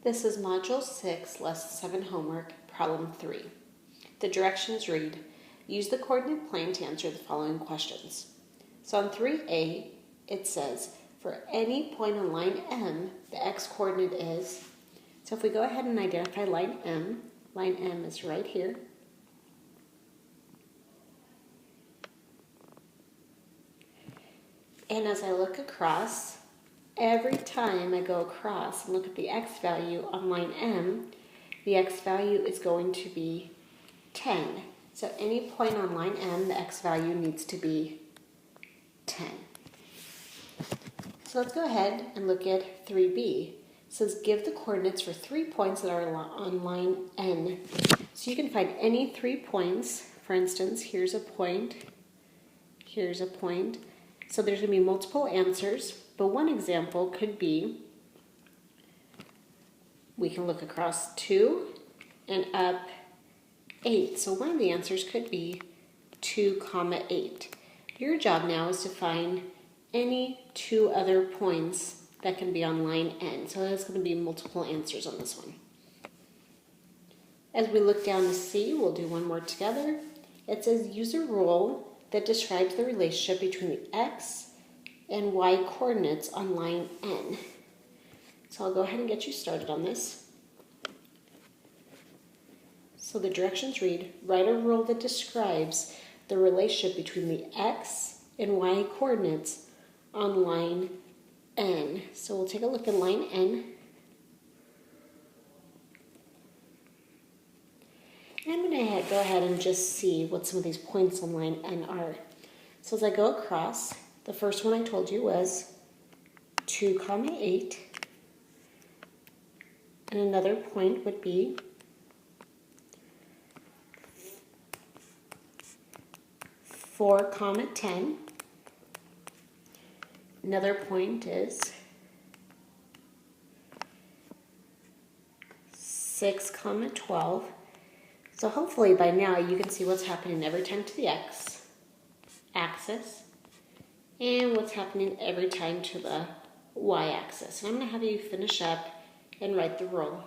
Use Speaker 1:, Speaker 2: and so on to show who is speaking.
Speaker 1: This is Module 6, Lesson 7 Homework, Problem 3. The directions read, use the coordinate plane to answer the following questions. So on 3A, it says, for any point on line M, the x-coordinate is, so if we go ahead and identify line M is right here. And as I look across, every time I go across and look at the x value on line M, the x value is going to be 10. So any point on line M, the x value needs to be 10. So let's go ahead and look at 3B. It says give the coordinates for 3 points that are on line N. So you can find any 3 points. For instance, here's a point, here's a point. So there's going to be multiple answers, but one example could be, we can look across 2 and up 8. So one of the answers could be 2, 8. Your job now is to find any 2 other points that can be on line N. So there's going to be multiple answers on this one. As we look down to C, we'll do one more together. It says use a rule that describes the relationship between the x and y coordinates on line N. So I'll go ahead and get you started on this. So the directions read, write a rule that describes the relationship between the x and y coordinates on line N. So we'll take a look at line N. And I'm going to go ahead and just see what some of these points on line N are. So as I go across, the first one I told you was 2, 8. And another point would be 4, 10. Another point is 6, 12. So hopefully by now you can see what's happening every time to the x-axis and what's happening every time to the y-axis. And I'm going to have you finish up and write the rule.